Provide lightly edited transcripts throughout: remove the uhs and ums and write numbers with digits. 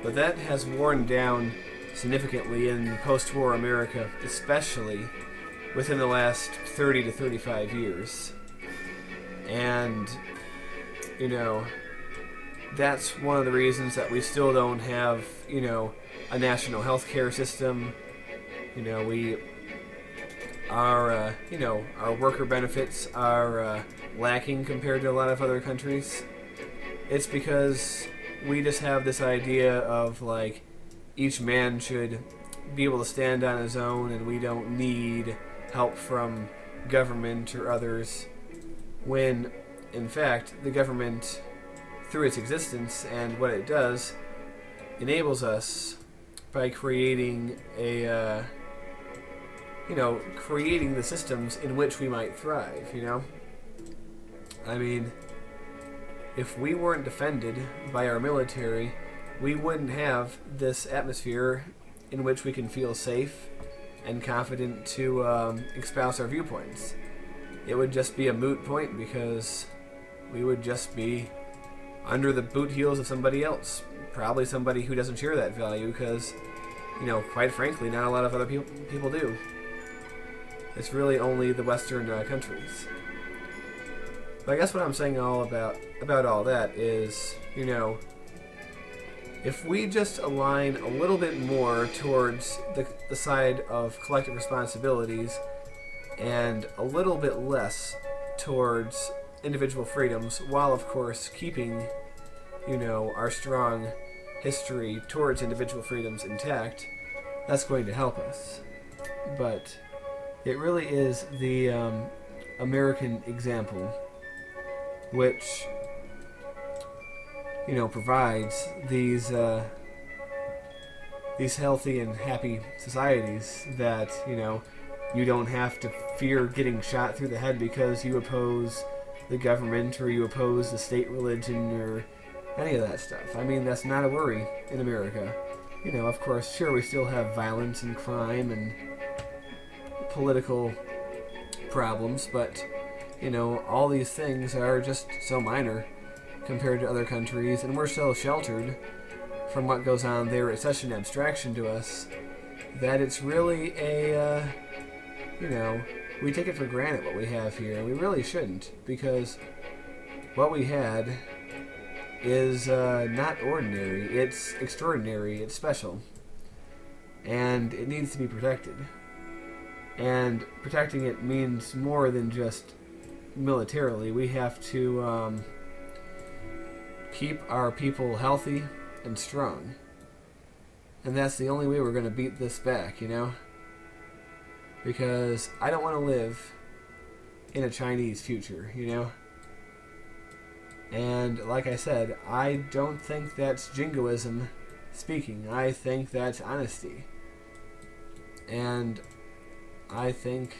But that has worn down significantly in post-war America, especially within the last 30 to 35 years. And, you know, that's one of the reasons that we still don't have, you know, a national health care system. You know, our worker benefits are lacking compared to a lot of other countries. It's because we just have this idea of, like, each man should be able to stand on his own and we don't need help from government or others, when, in fact, the government, through its existence and what it does, enables us by creating creating the systems in which we might thrive, you know? I mean, if we weren't defended by our military, we wouldn't have this atmosphere in which we can feel safe and confident to espouse our viewpoints. It would just be a moot point because we would just be under the boot heels of somebody else. Probably somebody who doesn't share that value because, you know, quite frankly, not a lot of other people do. It's really only the Western countries. But I guess what I'm saying about all that is, you know, if we just align a little bit more towards the side of collective responsibilities and a little bit less towards individual freedoms, while of course keeping, you know, our strong history towards individual freedoms intact, that's going to help us. But it really is the American example which, you know, provides these healthy and happy societies that, you know, you don't have to fear getting shot through the head because you oppose the government or you oppose the state religion or any of that stuff. I mean, that's not a worry in America. You know, of course, sure, we still have violence and crime and political problems, but, you know, all these things are just so minor compared to other countries, and we're so sheltered from what goes on there. It's such an abstraction to us that it's really you know, we take it for granted what we have here, and we really shouldn't, because what we had is not ordinary. It's extraordinary. It's special. And it needs to be protected. And protecting it means more than just militarily. We have to keep our people healthy and strong. And that's the only way we're going to beat this back, you know? Because I don't want to live in a Chinese future, you know? And like I said, I don't think that's jingoism speaking. I think that's honesty. And I think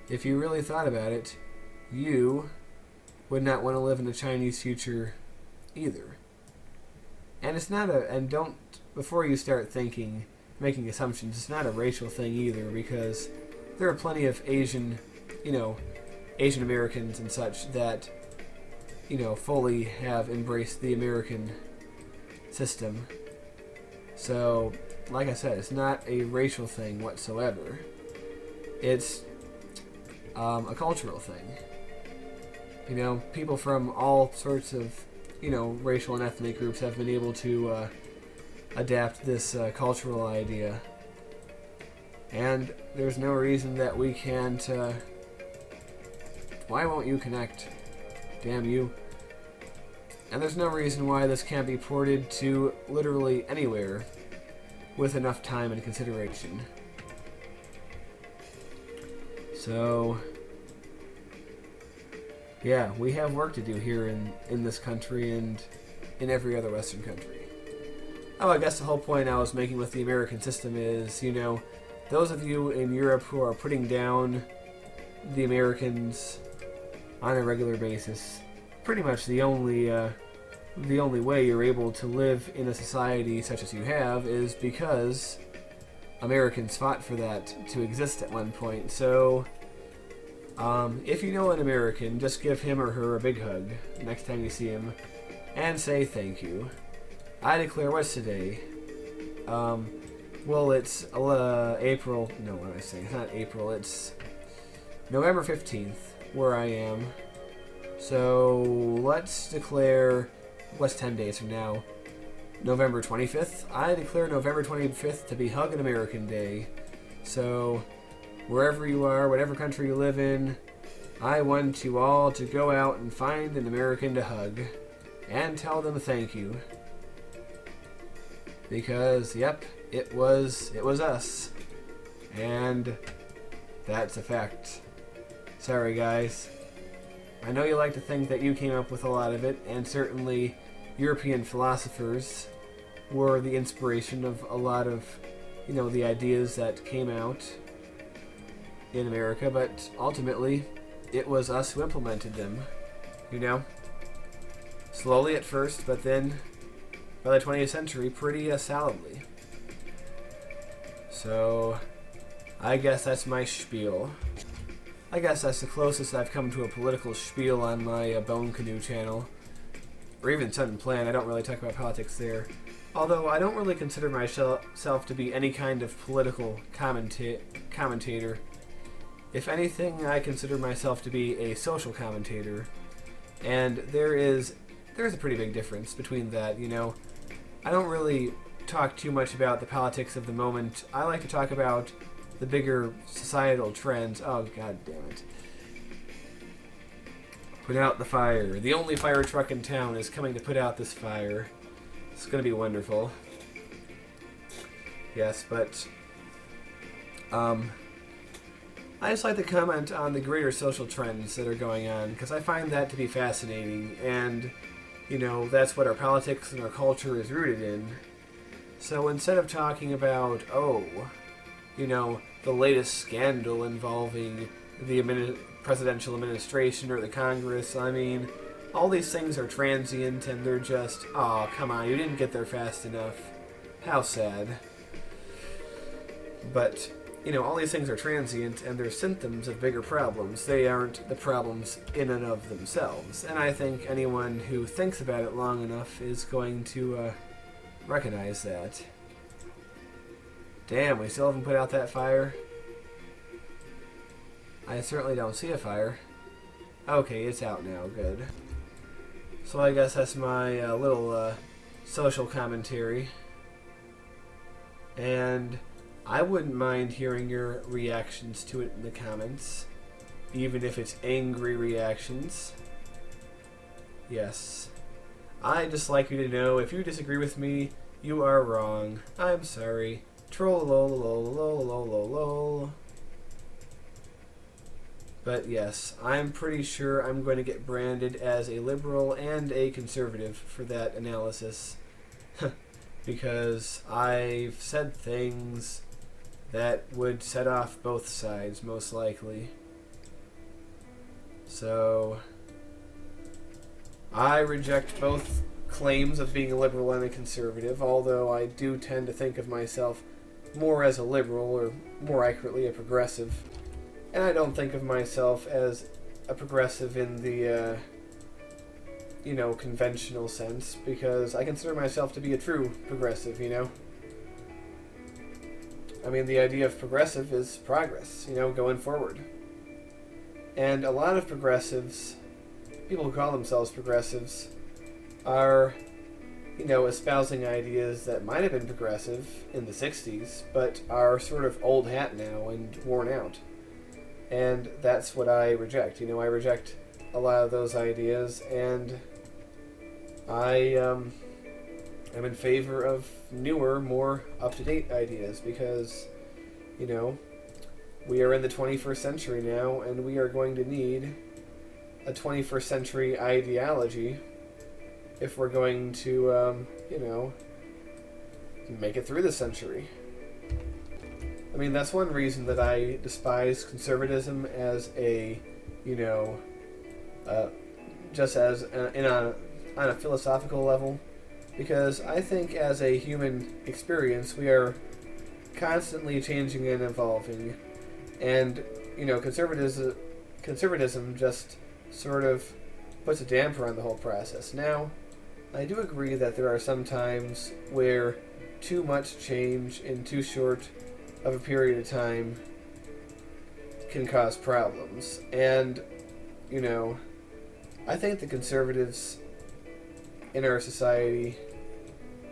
if you really thought about it, you would not want to live in a Chinese future either. And it's not before you start making assumptions, it's not a racial thing either, because there are plenty of Asian Americans and such that, you know, fully have embraced the American system. So, like I said, it's not a racial thing whatsoever. It's a cultural thing. You know, people from all sorts of, you know, racial and ethnic groups have been able to adapt this cultural idea. And there's no reason that we can't... why won't you connect? Damn you. And there's no reason why this can't be ported to literally anywhere with enough time and consideration. So, yeah, we have work to do here in this country and in every other Western country. Oh, I guess the whole point I was making with the American system is, you know, those of you in Europe who are putting down the Americans on a regular basis, pretty much the only way you're able to live in a society such as you have is because Americans fought for that to exist at one point. So, if you know an American, just give him or her a big hug next time you see him and say thank you. I declare, what's today? Well, it's April. No, what am I saying? It's not April. It's November 15th, where I am. So let's declare, what's 10 days from now? November 25th. I declare November 25th to be Hug an American Day. So wherever you are, whatever country you live in, I want you all to go out and find an American to hug and tell them thank you. Because, yep, it was us. And that's a fact. Sorry, guys. I know you like to think that you came up with a lot of it, and certainly European philosophers were the inspiration of a lot of, the ideas that came out in America, but ultimately it was us who implemented them, Slowly at first, but then by the 20th century, pretty solidly. So, I guess that's my spiel. I guess that's the closest I've come to a political spiel on my Bone Canoe channel. Or even Sudden Plan. I don't really talk about politics there. Although I don't really consider myself to be any kind of political commentator. If anything, I consider myself to be a social commentator. And there's a pretty big difference between that, I don't really talk too much about the politics of the moment. I like to talk about the bigger societal trends. Oh, god damn it. Put out the fire. The only fire truck in town is coming to put out this fire. It's going to be wonderful. Yes, but I just like to comment on the greater social trends that are going on, because I find that to be fascinating, and, that's what our politics and our culture is rooted in. So instead of talking about, the latest scandal involving the presidential administration or the Congress, all these things are transient, and they're just, oh, come on, you didn't get there fast enough. How sad. But, all these things are transient, and they're symptoms of bigger problems. They aren't the problems in and of themselves. And I think anyone who thinks about it long enough is going to recognize that. Damn, we still haven't put out that fire? I certainly don't see a fire. Okay, it's out now, good. So I guess that's my little social commentary. And I wouldn't mind hearing your reactions to it in the comments, even if it's angry reactions. Yes. I'd just like you to know, if you disagree with me, you are wrong. I'm sorry. Troll-lol-lol-lol-lol-lol. But yes, I'm pretty sure I'm going to get branded as a liberal and a conservative for that analysis. Because I've said things that would set off both sides, most likely. So, I reject both claims of being a liberal and a conservative, although I do tend to think of myself more as a liberal, or more accurately, a progressive. And I don't think of myself as a progressive in the, conventional sense, because I consider myself to be a true progressive, the idea of progressive is progress, going forward. And a lot of progressives, people who call themselves progressives, are, espousing ideas that might have been progressive in the 60s, but are sort of old hat now and worn out. And that's what I reject. I reject a lot of those ideas, and I am in favor of newer, more up-to-date ideas, because, we are in the 21st century now, and we are going to need a 21st century ideology if we're going to, make it through the century. That's one reason that I despise conservatism as a, just as on a philosophical level, because I think as a human experience we are constantly changing and evolving, and conservatism just sort of puts a damper on the whole process. Now, I do agree that there are some times where too much change in too short of a period of time can cause problems. And, you know, I think the conservatives in our society,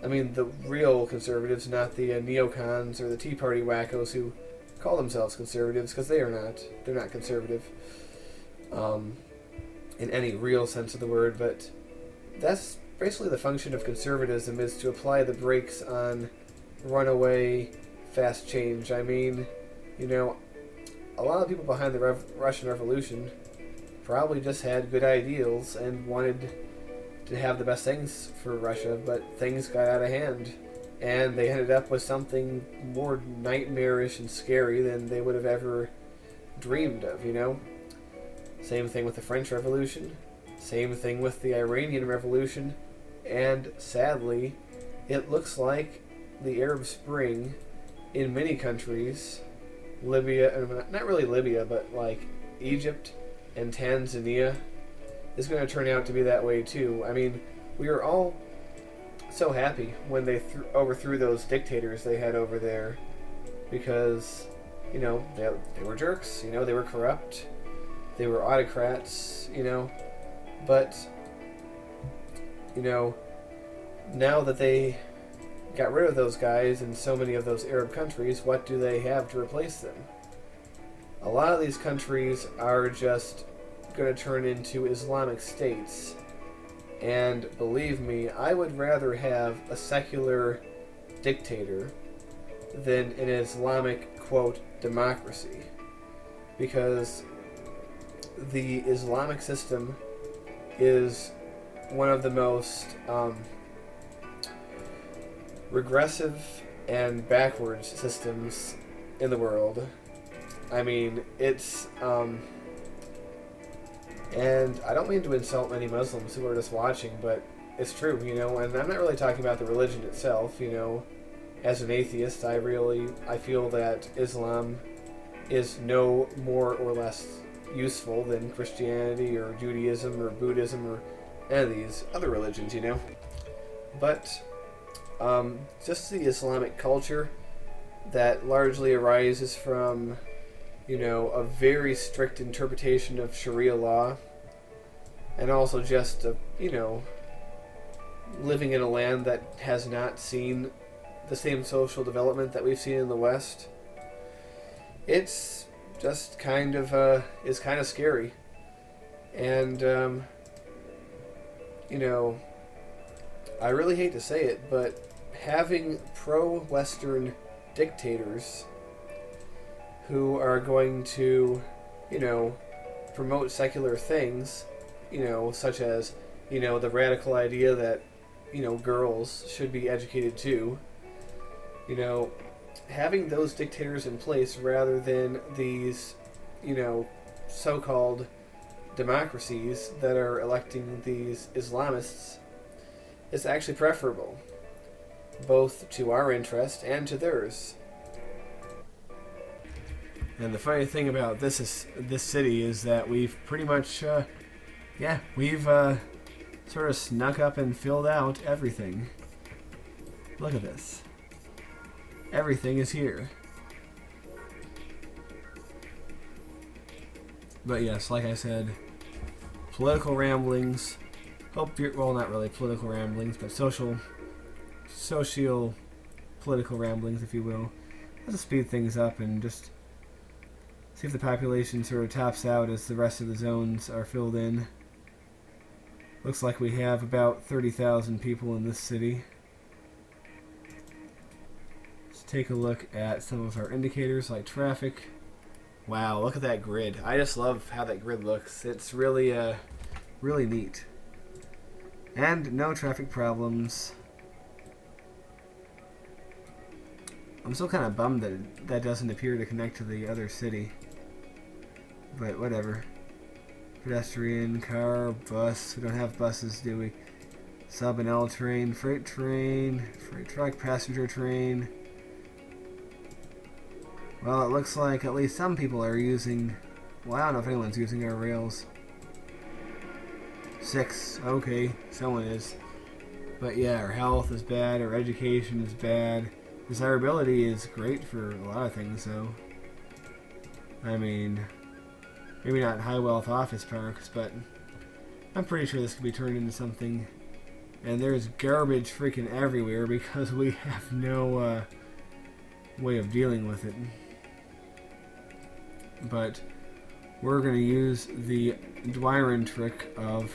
I mean the real conservatives, not the neocons or the Tea Party wackos who call themselves conservatives, because they are not. They're not conservative in any real sense of the word, but that's basically the function of conservatism, is to apply the brakes on runaway fast change. I mean, you know, a lot of people behind the Russian Revolution probably just had good ideals and wanted to have the best things for Russia, but things got out of hand, and they ended up with something more nightmarish and scary than they would have ever dreamed of, you know? Same thing with the French Revolution, same thing with the Iranian Revolution, and sadly, it looks like the Arab Spring in many countries, Libya, not really Libya, but like Egypt and Tanzania, is going to turn out to be that way too. I mean, we were all so happy when they overthrew those dictators they had over there, because, you know, they were jerks, you know, they were corrupt, they were autocrats, you know, but, you know, now that they got rid of those guys in so many of those Arab countries, what do they have to replace them? A lot of these countries are just going to turn into Islamic states, and believe me, I would rather have a secular dictator than an Islamic, quote, democracy, because the Islamic system is one of the most regressive and backwards systems in the world. I mean, it's and I don't mean to insult many Muslims who are just watching, but it's true, you know, and I'm not really talking about the religion itself, you know. As an atheist, I feel that Islam is no more or less useful than Christianity or Judaism or Buddhism or any of these other religions, you know. But just the Islamic culture that largely arises from, you know, a very strict interpretation of Sharia law, and also just, you know, living in a land that has not seen the same social development that we've seen in the West. It's just kind of scary. And, you know, I really hate to say it, but having pro-Western dictators who are going to, you know, promote secular things, you know, such as, you know, the radical idea that, you know, girls should be educated too, you know, having those dictators in place rather than these, you know, so-called democracies that are electing these Islamists is actually preferable, both to our interest and to theirs. And the funny thing about this city is that we've pretty much, we've sort of snuck up and filled out everything. Look at this. Everything is here. But yes, like I said, political ramblings. Well, not really political ramblings, but socio-political ramblings, if you will. Let's speed things up and just see if the population sort of tops out as the rest of the zones are filled in. Looks like we have about 30,000 people in this city. Let's take a look at some of our indicators like traffic. Wow, look at that grid. I just love how that grid looks. It's really, really neat. And no traffic problems. I'm still kind of bummed that that doesn't appear to connect to the other city. But whatever. Pedestrian, car, bus. We don't have buses, do we? Sub and L train, freight truck, passenger train. Well, it looks like at least some people are using... Well, I don't know if anyone's using our rails. 6. Okay, someone is. But yeah, our health is bad, our education is bad. Desirability is great for a lot of things, though. I mean, maybe not high wealth office parks, but I'm pretty sure this could be turned into something. And there's garbage freaking everywhere because we have no way of dealing with it. But we're going to use the Dwyron trick of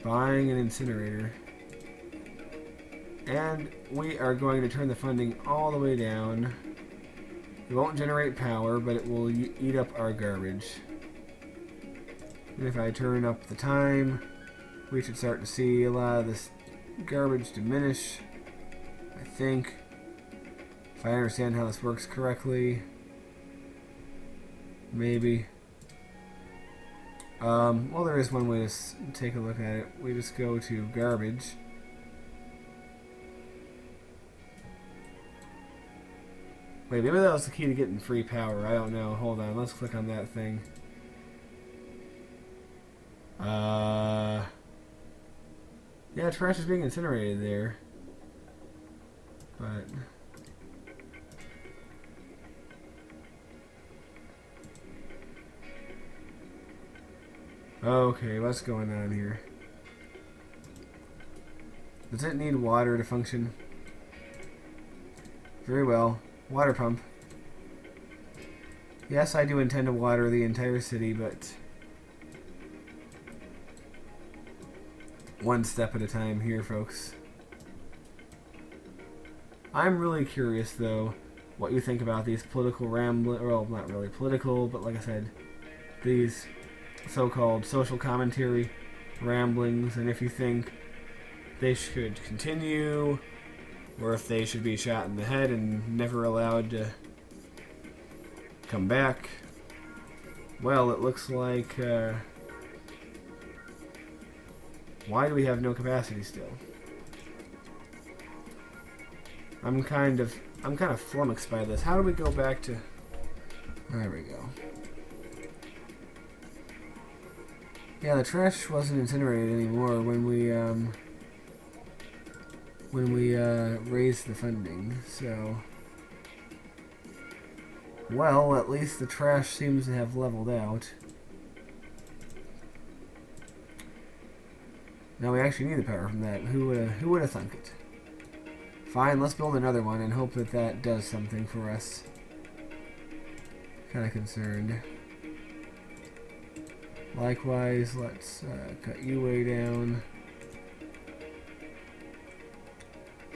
buying an incinerator. And we are going to turn the funding all the way down. It won't generate power, but it will eat up our garbage. And if I turn up the time, we should start to see a lot of this garbage diminish, I think. If I understand how this works correctly. Maybe. Well, there is one way to take a look at it. We just go to garbage. Wait, maybe that was the key to getting free power. I don't know. Hold on. Let's click on that thing. Yeah, trash is being incinerated there. But... okay, what's going on here? Does it need water to function? Very well. Water pump. Yes, I do intend to water the entire city, but one step at a time here, folks. I'm really curious, though, what you think about these political ramblings. Well, not really political, but like I said, these so-called social commentary ramblings, and if you think they should continue, or if they should be shot in the head and never allowed to come back. Well, it looks like why do we have no capacity still? I'm kind of flummoxed by this. How do we go back to... there we go. Yeah, the trash wasn't incinerated anymore when we raised the funding, so... well, at least the trash seems to have leveled out. Now we actually need the power from that. Who would have thunk it? Fine, let's build another one and hope that that does something for us. Kind of concerned. Likewise, let's cut you way down.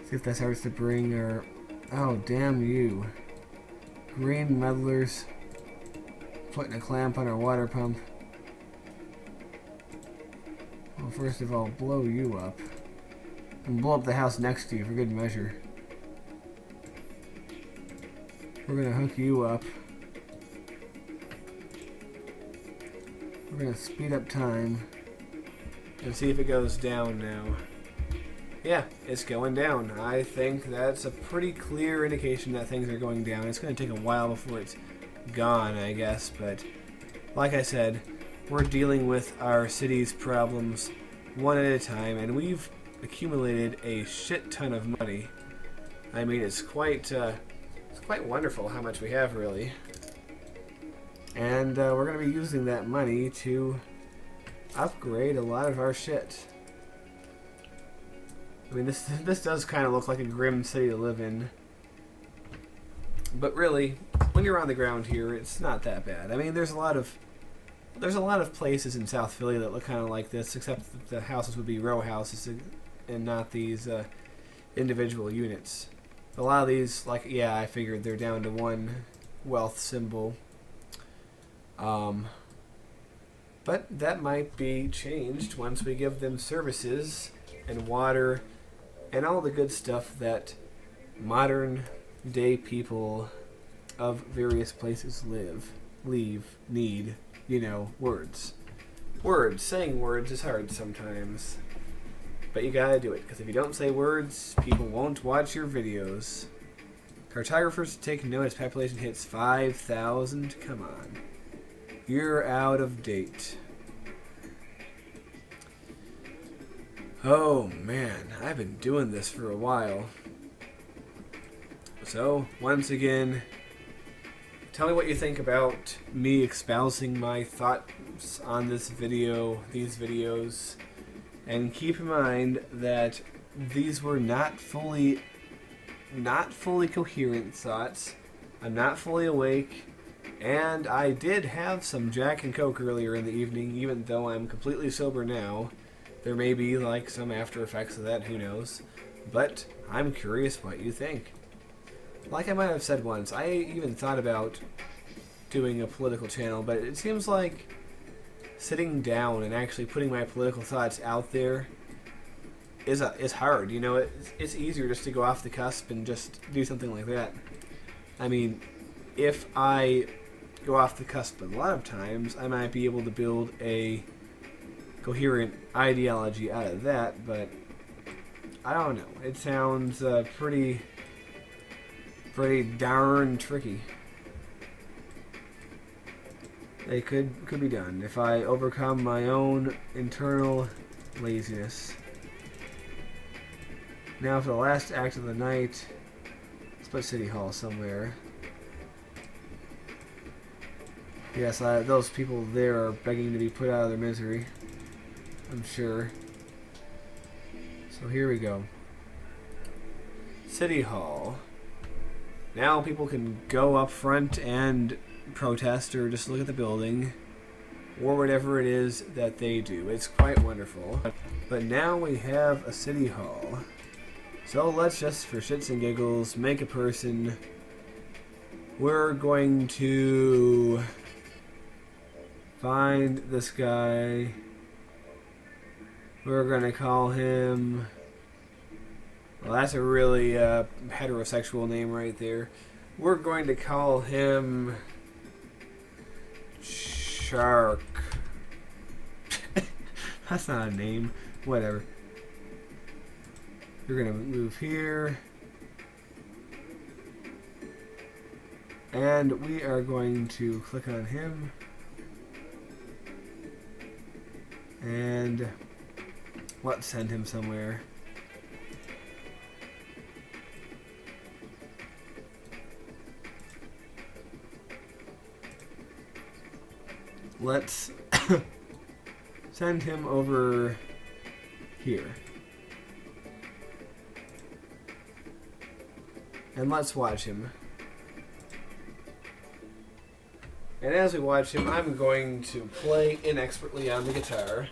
See if that starts to bring our... oh, damn you. Green meddlers. Putting a clamp on our water pump. Well, first of all, blow you up. And blow up the house next to you for good measure. We're gonna hook you up. We're gonna speed up time. And see if it goes down now. Yeah, it's going down. I think that's a pretty clear indication that things are going down. It's going to take a while before it's gone, I guess, but like I said, we're dealing with our city's problems one at a time, and we've accumulated a shit ton of money. I mean, it's quite wonderful how much we have, really. And we're going to be using that money to upgrade a lot of our shit. I mean, this does kind of look like a grim city to live in. But really, when you're on the ground here, it's not that bad. I mean, there's a lot of places in South Philly that look kind of like this, except that the houses would be row houses and not these individual units. A lot of these, like, yeah, I figured they're down to one wealth symbol. But that might be changed once we give them services and water and all the good stuff that modern day people of various places need, you know, words. Saying words is hard sometimes. But you gotta do it, because if you don't say words, people won't watch your videos. Cartographers take note as population hits 5,000. Come on. You're out of date. Oh man, I've been doing this for a while. So, once again, tell me what you think about me espousing my thoughts on this video, these videos, and keep in mind that these were not fully coherent thoughts. I'm not fully awake, and I did have some Jack and Coke earlier in the evening, even though I'm completely sober now. There may be like some after effects of that, who knows. But I'm curious what you think. Like I might have said once, I even thought about doing a political channel, but it seems like sitting down and actually putting my political thoughts out there is hard. You know, it's easier just to go off the cusp and just do something like that. I mean, if I go off the cusp a lot of times, I might be able to build a coherent ideology out of that, but I don't know. It sounds pretty darn tricky. It could be done if I overcome my own internal laziness. Now for the last act of the night, let's put City Hall somewhere. Yes, those people there are begging to be put out of their misery, I'm sure. So here we go. City Hall. Now people can go up front and protest or just look at the building or whatever it is that they do. It's quite wonderful. But now we have a City Hall. So let's just, for shits and giggles, make a person. We're going to find this guy. We're going to call him... Well, that's a really heterosexual name right there. We're going to call him... Shark. That's not a name. Whatever. You're going to move here. And we are going to click on him. And let's send him somewhere. Let's send him over here. And let's watch him. And as we watch him, I'm going to play inexpertly on the guitar.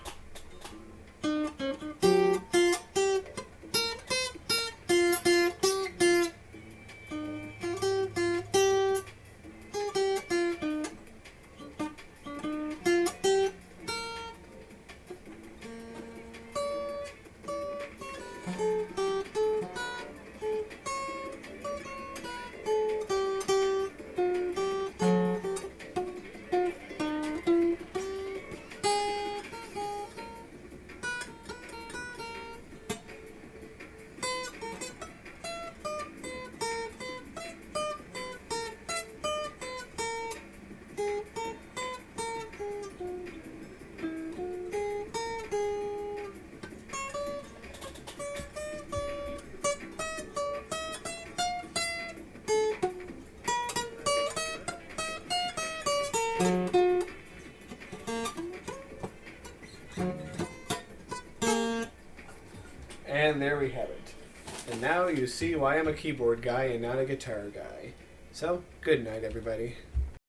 And there we have it. And now you see why I'm a keyboard guy and not a guitar guy. So, good night, everybody.